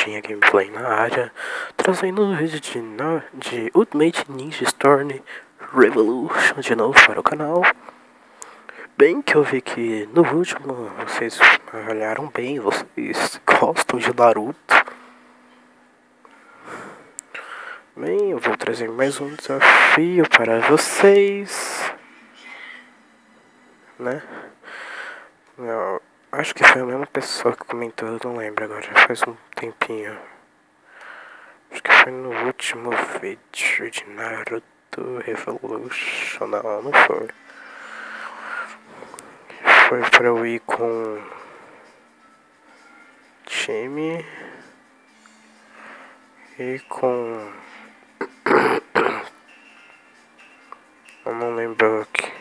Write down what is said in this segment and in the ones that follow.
Coxinha Gameplay na área, trazendo um vídeo de Ultimate Ninja Storm Revolution de novo para o canal. Bem que eu vi que no último vocês avaliaram bem, vocês gostam de Naruto. Bem, eu vou trazer mais um desafio para vocês, né? Eu acho que foi a mesma pessoa que comentou, eu não lembro agora, já faz um tempinho. Acho que foi no último vídeo de Naruto Revolution, não foi. Foi pra eu ir com time e com... eu não lembro o que.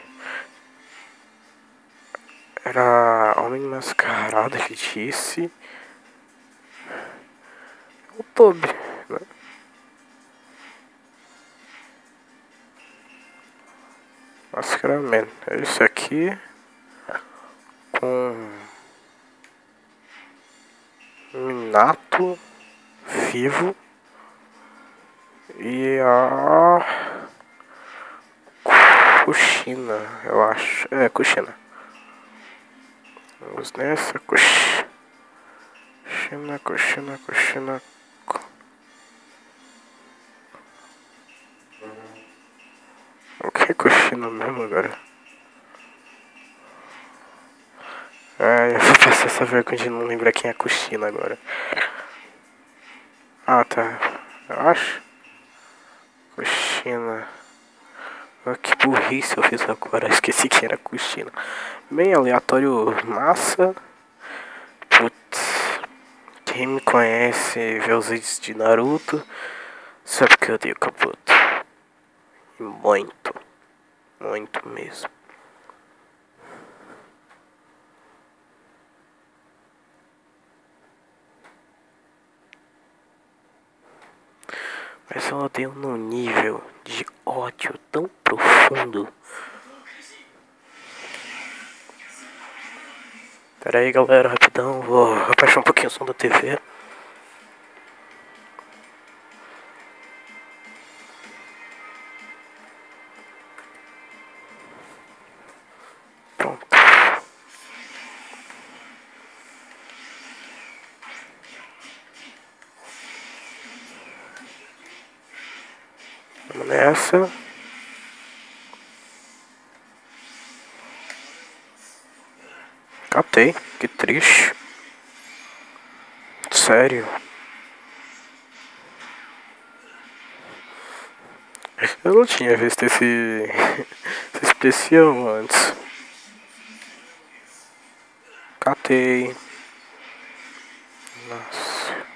Era Homem Mascarado, ele disse. O Toby, né? Mascaramento. Esse aqui com Minato vivo e a Kushina, eu acho. É, Kushina. Vamos nessa, Kushina. O que é Kushina mesmo agora? Eu vou passar essa vergonha de não lembrar quem é Kushina agora. Ah, tá. Eu acho. Kushina. Que burrice eu fiz agora. Esqueci que era Kushina. Bem aleatório, massa. Putz. Quem me conhece, vê os vídeos de Naruto, sabe que eu odeio Kabuto. Muito. Muito mesmo. Mas eu odeio num nível de ódio tão profundo. Pera aí, galera, rapidão. Vou abaixar um pouquinho o som da TV. Pronto. Vamos nessa. Catei, que triste. Sério. Eu não tinha visto esse especial antes. Catei. Nossa.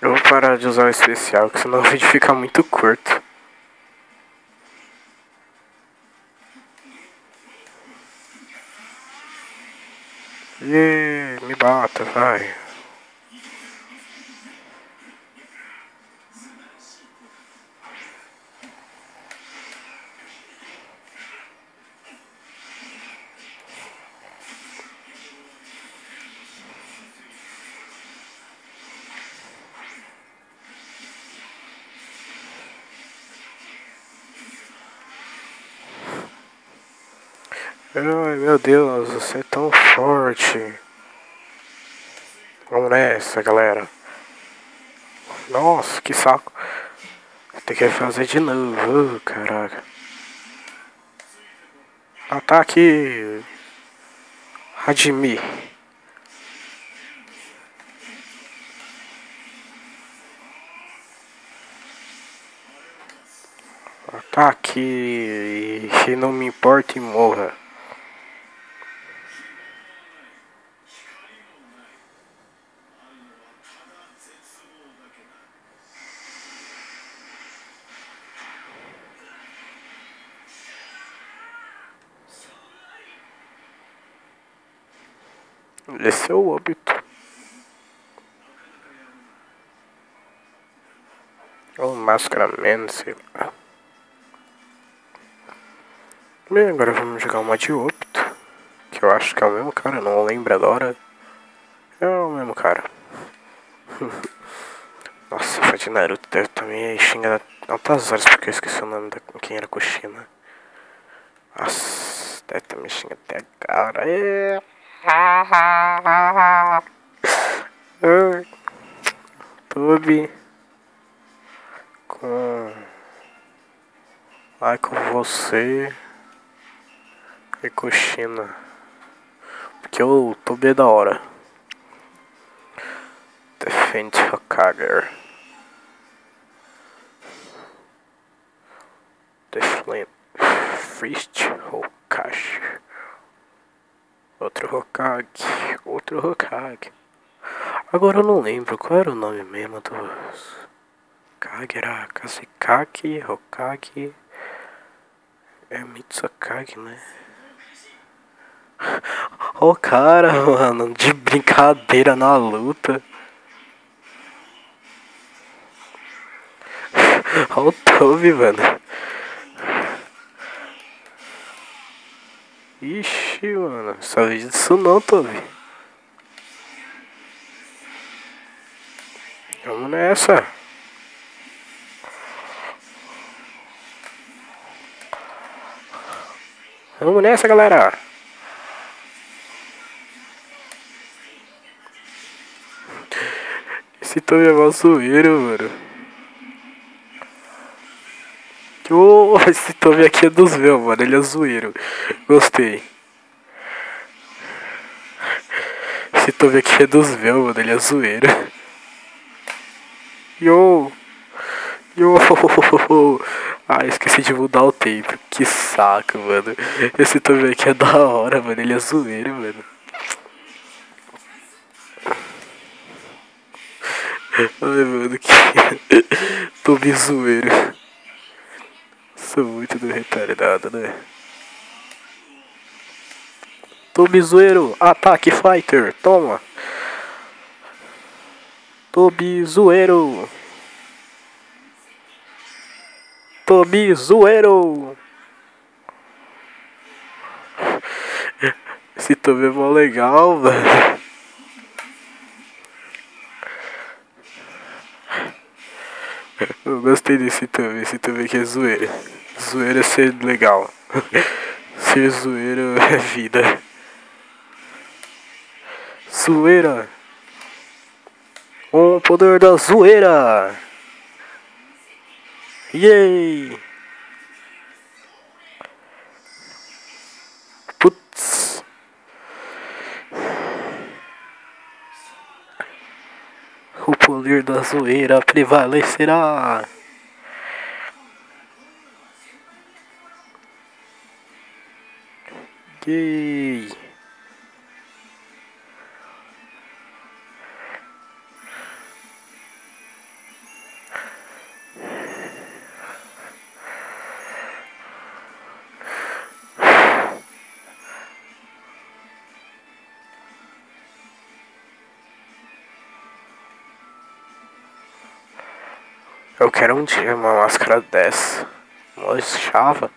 Eu vou parar de usar o especial, que senão o vídeo fica muito curto. Me bata, vai. Ai, meu Deus, você é tão forte. Vamos nessa, galera. Nossa, que saco. Tem que fazer de novo, caraca. Ataque Hajime. Ataque e não me importa e morra. Esse é o óbito. Ou mascaramento, sei lá. Bem, agora vamos jogar uma de óbito. Que eu acho que é o mesmo cara, não lembro agora. É o mesmo cara. Nossa, fã de Naruto deve estar me xingando altas horas porque eu esqueci o nome da quem era Kushina. Nossa, deve estar me xingando até agora. Tobi com. Ai, com você e Kushina. Porque o Tobi é da hora. Defende Hokage. Defend Frist Hokage. Outro Hokage. Agora eu não lembro qual era o nome mesmo dos Hokage. Era Kazekage, Hokage. É Mitsukage, né? Ó o cara, mano, de brincadeira na luta. Ó o Tobi, mano. Ixi, mano, sabia disso não, Tobi. Vamos nessa. Vamos nessa, galera. Esse Tobi é mó zoeiro, mano. Oh, esse Tobi aqui é dos meus, mano. Ele é zoeiro. Gostei. Esse Tobi aqui é dos meus, mano. Ele é zoeiro. Yo! Ah, esqueci de mudar o tempo. Que saco, mano. Esse Tobi aqui é da hora, mano. Ele é zoeiro, mano. Ai, mano, que Tobi zoeiro. Sou muito do retardado, né? Tobi zoeiro, ataque fighter, toma. Tobi zoeiro. Tobi zoeiro. Esse Tobi é mó legal, velho. Eu gostei desse Tobi. Esse Tobi aqui é zoeiro. Zoeiro é ser legal. Ser zoeiro é vida. Zoeira. O poder da zoeira. Yay. Putz. O poder da zoeira prevalecerá. Yay. Eu quero um dia uma máscara dessa. Mó chava.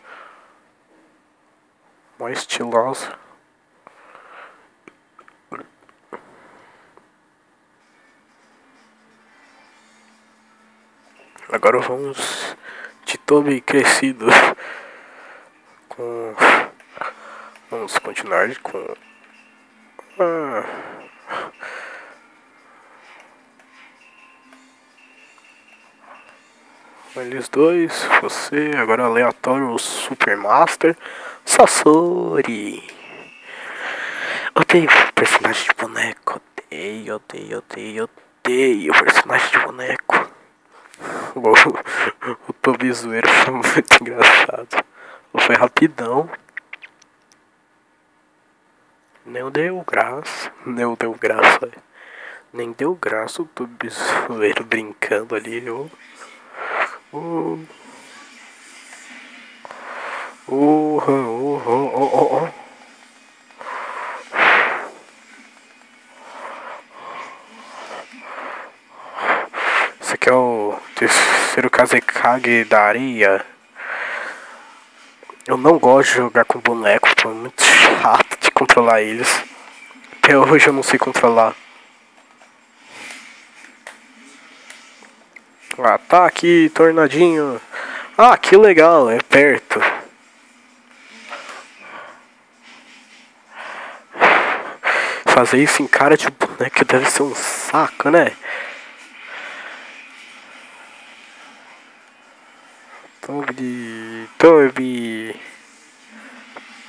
Mó estilosa. Agora vamos de Tobi crescido. Vamos continuar com. Eles dois, você, agora aleatório, o Super Master, Sasori. Odeio personagem de boneco, odeio personagem de boneco. O Tobi zoeiro foi muito engraçado. Foi rapidão. Nem deu graça. Nem deu graça o Tobi zoeiro brincando ali. Esse aqui é o terceiro Kazekage da areia. Eu não gosto de jogar com boneco, pô, é muito chato de controlar eles. Até hoje eu não sei controlar. Ah, tá aqui, tornadinho. Ah, que legal, é perto. Fazer isso em cara de boneco deve ser um saco, né? Toby, Toby,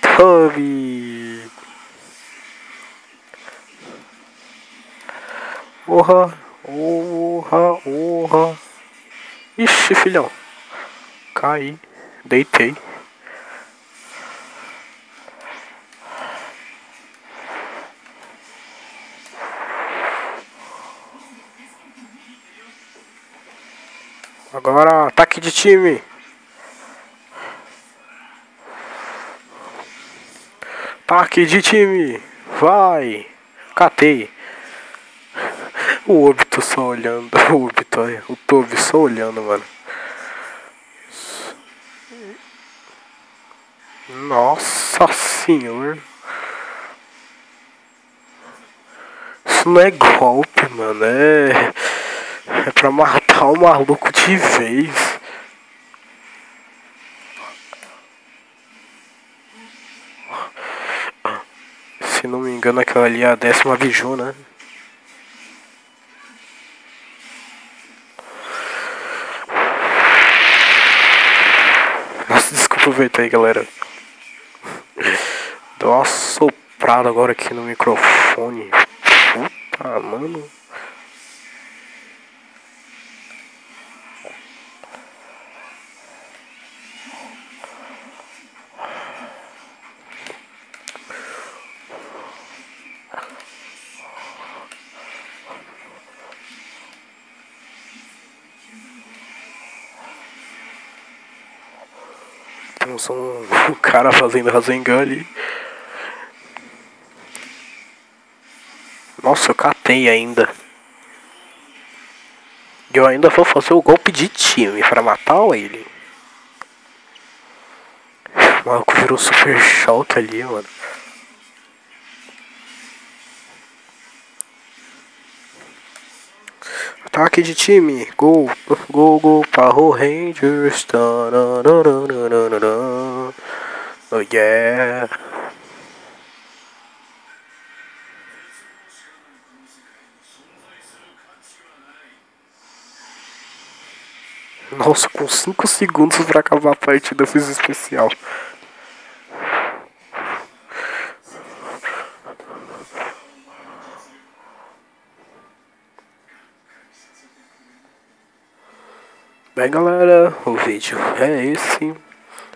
Toby. Orra, orra, orra. Ixi, filhão. Caí, deitei. Agora, ataque de time. Ataque de time. Vai. Catei. O Obito só olhando. O Obito, o Toby só olhando, mano. Nossa senhora. Isso não é golpe, mano. É pra matar o maluco de vez. Se não me engano, aquela ali é a 10ª Biju, né? Nossa, desculpa aproveitar aí, galera. Deu uma soprada agora aqui no microfone. Puta, mano. Temos um cara fazendo Rasengan ali. Nossa, eu catei ainda. E eu ainda vou fazer o golpe de time pra matar ele. O maluco virou super choque ali, mano. Ataque de time. Gol. Gol, gol. Power Rangers. Oh yeah. Nossa, com 5 segundos pra acabar a partida eu fiz especial. Bem, galera, o vídeo é esse.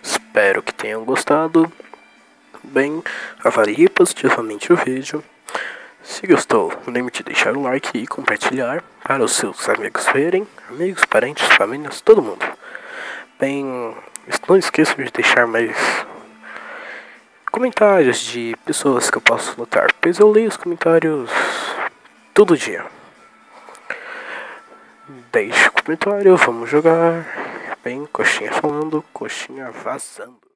Espero que tenham gostado. Bem, avalie positivamente o vídeo. Se gostou, lembre de deixar o like e compartilhar para os seus amigos verem. Amigos, parentes, famílias, todo mundo. Bem, não esqueça de deixar mais comentários de pessoas que eu posso notar, pois eu leio os comentários todo dia. Deixe o comentário, vamos jogar. Bem, coxinha falando, coxinha vazando.